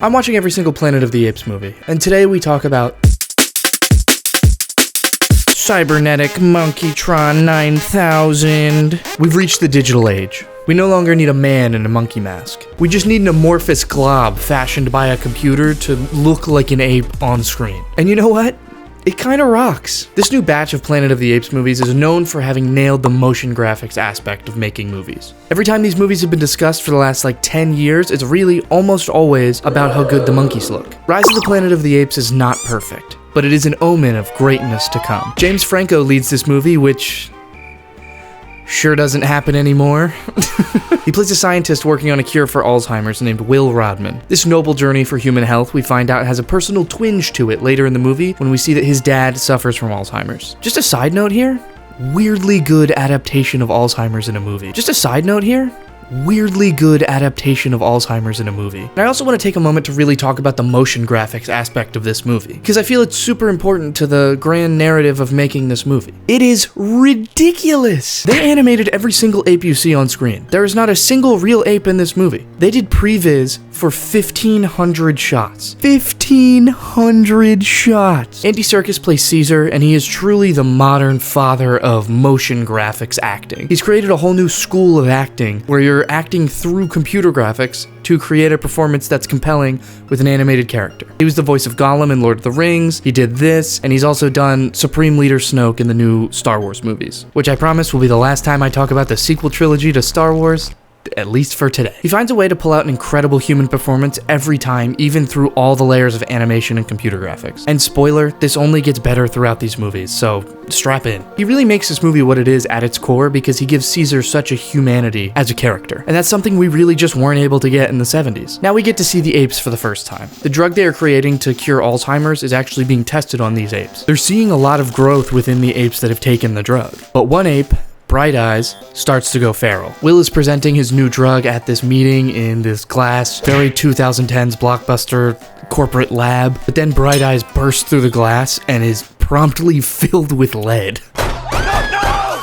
I'm watching every single Planet of the Apes movie, and today we talk about Cybernetic Monkeytron 9000. We've reached the digital age. We no longer need a man in a monkey mask. We just need an amorphous glob fashioned by a computer to look like an ape on screen. And you know what? It kinda rocks. This new batch of Planet of the Apes movies is known for having nailed the motion graphics aspect of making movies. Every time these movies have been discussed for the last 10 years, it's really almost always about how good the monkeys look. Rise of the Planet of the Apes is not perfect, but it is an omen of greatness to come. James Franco leads this movie, which sure doesn't happen anymore. He plays a scientist working on a cure for Alzheimer's named Will Rodman. This noble journey for human health, we find out, has a personal twinge to it later in the movie when we see that his dad suffers from Alzheimer's. Just a side note here, weirdly good adaptation of Alzheimer's in a movie. And I also want to take a moment to really talk about the motion graphics aspect of this movie, because I feel it's super important to the grand narrative of making this movie. It is ridiculous! They animated every single ape you see on screen. There is not a single real ape in this movie. They did previs for 1,500 shots. 1,500 shots! Andy Serkis plays Caesar, and he is truly the modern father of motion graphics acting. He's created a whole new school of acting, where you're acting through computer graphics to create a performance that's compelling with an animated character. He was the voice of Gollum in Lord of the Rings, he did this, and he's also done Supreme Leader Snoke in the new Star Wars movies, which I promise will be the last time I talk about the sequel trilogy to Star Wars, at least for today. He finds a way to pull out an incredible human performance every time, even through all the layers of animation and computer graphics. And spoiler, this only gets better throughout these movies, so strap in. He really makes this movie what it is at its core because he gives Caesar such a humanity as a character. And that's something we really just weren't able to get in the 70s. Now we get to see the apes for the first time. The drug they are creating to cure Alzheimer's is actually being tested on these apes. They're seeing a lot of growth within the apes that have taken the drug. But one ape, Bright Eyes, starts to go feral. Will is presenting his new drug at this meeting in this glass, very 2010s blockbuster corporate lab, but then Bright Eyes bursts through the glass and is promptly filled with lead.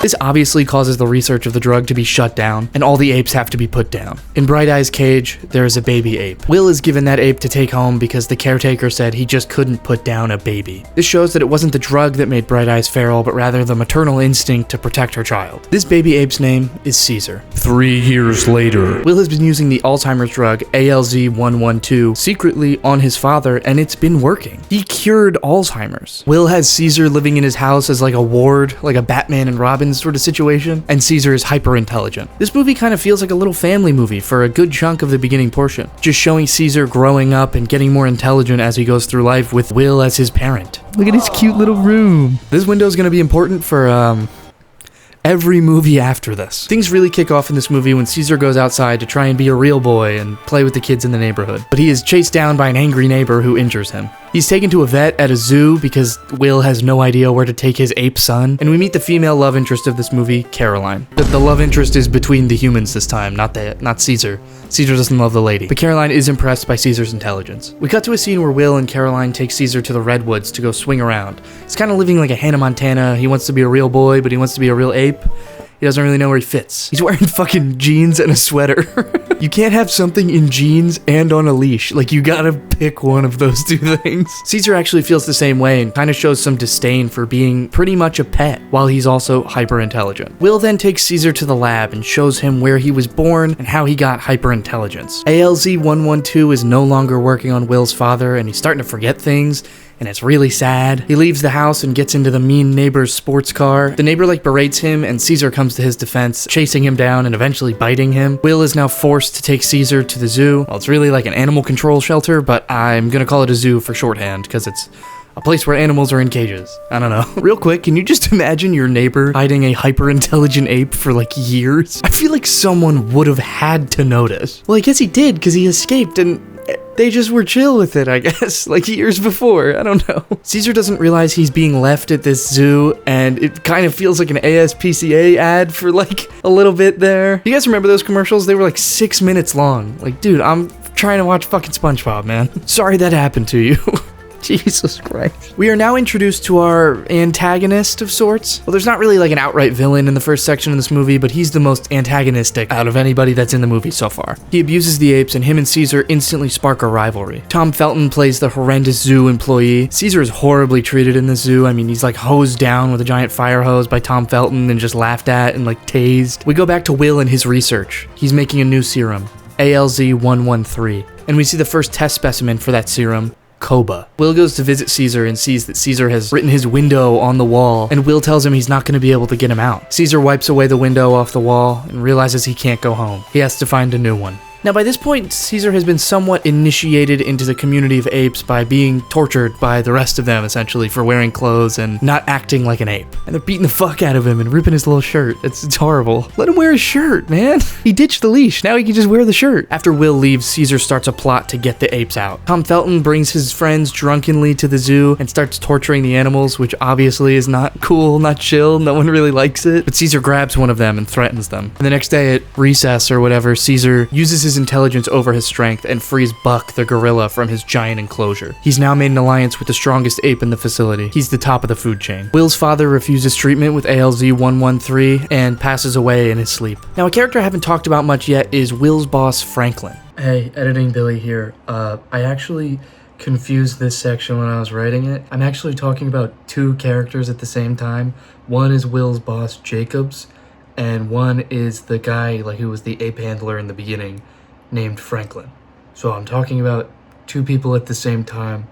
This obviously causes the research of the drug to be shut down, and all the apes have to be put down. In Bright Eye's cage, there is a baby ape. Will is given that ape to take home because the caretaker said he just couldn't put down a baby. This shows that it wasn't the drug that made Bright Eyes feral, but rather the maternal instinct to protect her child. This baby ape's name is Caesar. 3 years later, Will has been using the Alzheimer's drug ALZ-112 secretly on his father, and it's been working. He cured Alzheimer's. Will has Caesar living in his house as like a ward, like a Batman and Robin sort of situation, and Caesar is hyper intelligent. This movie kind of feels like a little family movie for a good chunk of the beginning portion, just showing Caesar growing up and getting more intelligent as he goes through life with Will as his parent. Look at his cute little room. This window is going to be important for every movie after this. Things really kick off in this movie when Caesar goes outside to try and be a real boy and play with the kids in the neighborhood, but he is chased down by an angry neighbor who injures him. He's taken to a vet at a zoo because Will has no idea where to take his ape son, and we meet the female love interest of this movie, Caroline. The love interest is between the humans this time, not Caesar. Caesar doesn't love the lady, but Caroline is impressed by Caesar's intelligence. We cut to a scene where Will and Caroline take Caesar to the redwoods to go swing around. He's kind of living like a Hannah Montana. He wants to be a real boy, but he wants to be a real ape. He doesn't really know where he fits. He's wearing fucking jeans and a sweater. You can't have something in jeans and on a leash. Like, you gotta pick one of those two things. Caesar actually feels the same way and kind of shows some disdain for being pretty much a pet, while he's also hyper intelligent. Will then takes Caesar to the lab and shows him where he was born and how he got hyper intelligence. ALZ-112 is no longer working on Will's father, and he's starting to forget things, and it's really sad. He leaves the house and gets into the mean neighbor's sports car. The neighbor berates him, and Caesar comes to his defense, chasing him down and eventually biting him. Will is now forced to take Caesar to the zoo. Well, it's really like an animal control shelter, but I'm gonna call it a zoo for shorthand because it's a place where animals are in cages. I don't know. Real quick, can you just imagine your neighbor hiding a hyper-intelligent ape for years? I feel like someone would have had to notice. Well, I guess he did because he escaped and they just were chill with it, I guess, years before. I don't know. Caesar doesn't realize he's being left at this zoo, and it kind of feels like an ASPCA ad for a little bit there. You guys remember those commercials? They were 6 minutes long. Dude, I'm trying to watch fucking SpongeBob, man. Sorry that happened to you. Jesus Christ. We are now introduced to our antagonist of sorts. Well, there's not really like an outright villain in the first section of this movie, but he's the most antagonistic out of anybody that's in the movie so far. He abuses the apes, and him and Caesar instantly spark a rivalry. Tom Felton plays the horrendous zoo employee. Caesar is horribly treated in the zoo. I mean, he's like hosed down with a giant fire hose by Tom Felton and just laughed at and like tased. We go back to Will and his research. He's making a new serum, ALZ-113, and we see the first test specimen for that serum, Koba. Will goes to visit Caesar and sees that Caesar has written his window on the wall, and Will tells him he's not going to be able to get him out. Caesar wipes away the window off the wall and realizes he can't go home. He has to find a new one. Now, by this point, Caesar has been somewhat initiated into the community of apes by being tortured by the rest of them, essentially, for wearing clothes and not acting like an ape. And they're beating the fuck out of him and ripping his little shirt. It's horrible. Let him wear his shirt, man. He ditched the leash. Now he can just wear the shirt. After Will leaves, Caesar starts a plot to get the apes out. Tom Felton brings his friends drunkenly to the zoo and starts torturing the animals, which obviously is not cool, not chill. No one really likes it. But Caesar grabs one of them and threatens them. And the next day at recess or whatever, Caesar uses his intelligence over his strength and frees Buck the gorilla from his giant enclosure. He's now made an alliance with the strongest ape in the facility. He's the top of the food chain. Will's father refuses treatment with ALZ-113 and passes away in his sleep. Now, a character I haven't talked about much yet is Will's boss, Franklin. Hey, editing Billy here. I actually confused this section when I was writing it. I'm actually talking about two characters at the same time. One is Will's boss, Jacobs, and one is the guy who was the ape handler in the beginning, named Franklin. So I'm talking about two people at the same time,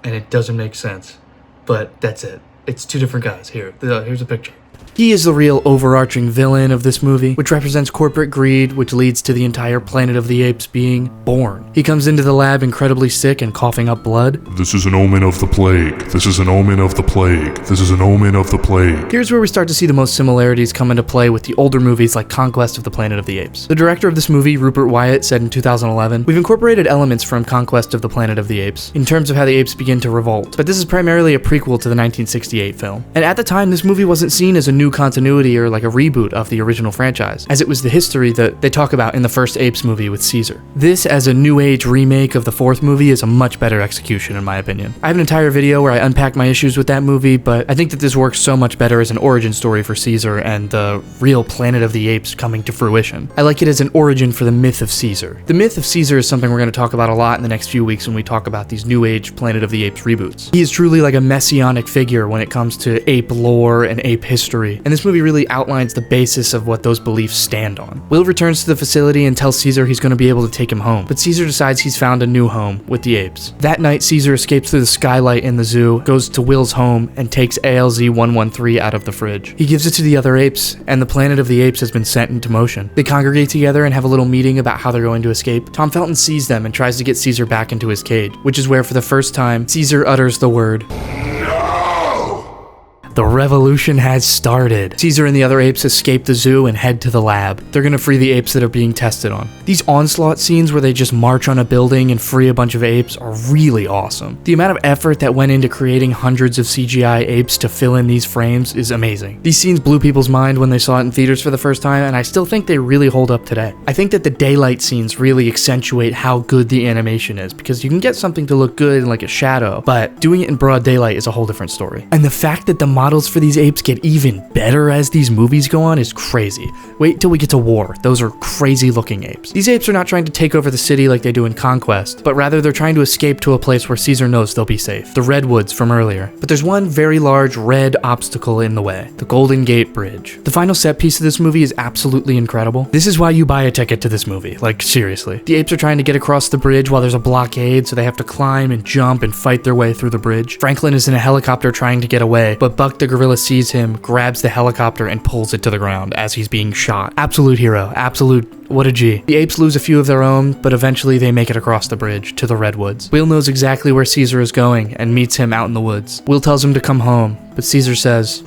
and it doesn't make sense. But that's it. It's two different guys. Here's a picture. He is the real overarching villain of this movie, which represents corporate greed, which leads to the entire Planet of the Apes being born. He comes into the lab incredibly sick and coughing up blood. This is an omen of the plague. This is an omen of the plague. This is an omen of the plague. Here's where we start to see the most similarities come into play with the older movies like Conquest of the Planet of the Apes. The director of this movie, Rupert Wyatt, said in 2011, "We've incorporated elements from Conquest of the Planet of the Apes in terms of how the apes begin to revolt, but this is primarily a prequel to the 1968 film." And at the time, this movie wasn't seen as a new continuity or like a reboot of the original franchise, as it was the history that they talk about in the first Apes movie with Caesar. This, as a new age remake of the fourth movie, is a much better execution in my opinion. I have an entire video where I unpack my issues with that movie, but I think that this works so much better as an origin story for Caesar and the real Planet of the Apes coming to fruition. I like it as an origin for the myth of Caesar. The myth of Caesar is something we're going to talk about a lot in the next few weeks when we talk about these new age Planet of the Apes reboots. He is truly like a messianic figure when it comes to ape lore and ape history, and this movie really outlines the basis of what those beliefs stand on. Will returns to the facility and tells Caesar he's going to be able to take him home, but Caesar decides he's found a new home with the apes. That night, Caesar escapes through the skylight in the zoo, goes to Will's home, and takes ALZ-113 out of the fridge. He gives it to the other apes, and the Planet of the Apes has been set into motion. They congregate together and have a little meeting about how they're going to escape. Tom Felton sees them and tries to get Caesar back into his cage, which is where, for the first time, Caesar utters the word, "The revolution has started." Caesar and the other apes escape the zoo and head to the lab. They're gonna free the apes that are being tested on. These onslaught scenes where they just march on a building and free a bunch of apes are really awesome. The amount of effort that went into creating hundreds of CGI apes to fill in these frames is amazing. These scenes blew people's mind when they saw it in theaters for the first time, and I still think they really hold up today. I think that the daylight scenes really accentuate how good the animation is, because you can get something to look good in like a shadow, but doing it in broad daylight is a whole different story. And the fact that the models for these apes get even better as these movies go on is crazy. Wait till we get to War. Those are crazy looking apes. These apes are not trying to take over the city like they do in Conquest, but rather they're trying to escape to a place where Caesar knows they'll be safe. The redwoods from earlier. But there's one very large red obstacle in the way. The Golden Gate Bridge. The final set piece of this movie is absolutely incredible. This is why you buy a ticket to this movie. Like, seriously. The apes are trying to get across the bridge while there's a blockade, so they have to climb and jump and fight their way through the bridge. Franklin is in a helicopter trying to get away, but Buck the gorilla sees him, grabs the helicopter, and pulls it to the ground as he's being shot. Absolute hero. What a G. The apes lose a few of their own, but eventually they make it across the bridge to the redwoods. Will knows exactly where Caesar is going and meets him out in the woods. Will tells him to come home, but Caesar says,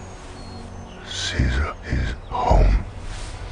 Caesar is home.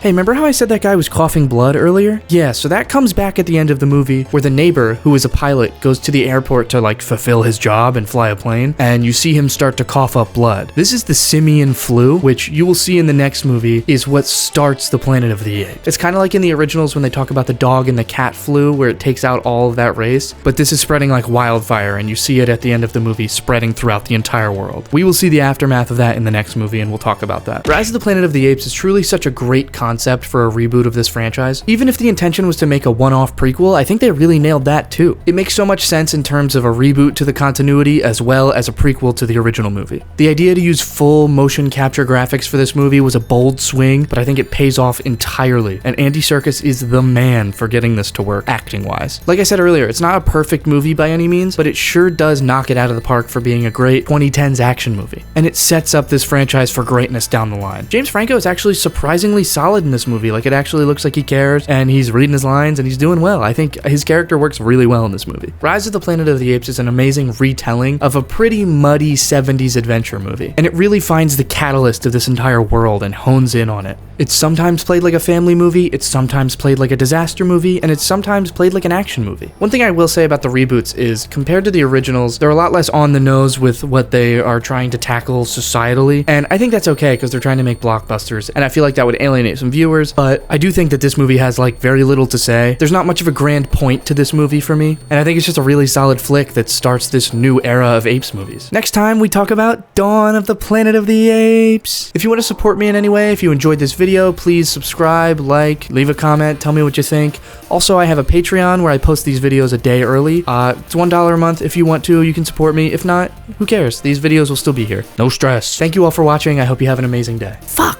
Hey, remember how I said that guy was coughing blood earlier? Yeah, so that comes back at the end of the movie where the neighbor, who is a pilot, goes to the airport to like fulfill his job and fly a plane, and you see him start to cough up blood. This is the simian flu, which you will see in the next movie is what starts the Planet of the Apes. It's kind of like in the originals when they talk about the dog and the cat flu, where it takes out all of that race, but this is spreading like wildfire, and you see it at the end of the movie spreading throughout the entire world. We will see the aftermath of that in the next movie, and we'll talk about that. Rise of the Planet of the Apes is truly such a great concept for a reboot of this franchise. Even if the intention was to make a one-off prequel, I think they really nailed that too. It makes so much sense in terms of a reboot to the continuity as well as a prequel to the original movie. The idea to use full motion capture graphics for this movie was a bold swing, but I think it pays off entirely, and Andy Serkis is the man for getting this to work, acting-wise. Like I said earlier, it's not a perfect movie by any means, but it sure does knock it out of the park for being a great 2010s action movie, and it sets up this franchise for greatness down the line. James Franco is actually surprisingly solid in this movie. Like, it actually looks like he cares, and he's reading his lines, and he's doing well. I think his character works really well in this movie. Rise of the Planet of the Apes is an amazing retelling of a pretty muddy 70s adventure movie, and it really finds the catalyst of this entire world and hones in on it. It's sometimes played like a family movie, it's sometimes played like a disaster movie, and it's sometimes played like an action movie. One thing I will say about the reboots is, compared to the originals, they're a lot less on the nose with what they are trying to tackle societally, and I think that's okay because they're trying to make blockbusters, and I feel like that would alienate some viewers, but I do think that this movie has like very little to say. There's not much of a grand point to this movie for me, and I think it's just a really solid flick that starts this new era of Apes movies. Next time we talk about Dawn of the Planet of the Apes. If you want to support me in any way, if you enjoyed this video, please subscribe, like, leave a comment, tell me what you think. Also, I have a Patreon where I post these videos a day early. It's $1 a month. If you want to, you can support me. If not, who cares? These videos will still be here. No stress. Thank you all for watching. I hope you have an amazing day. Fuck!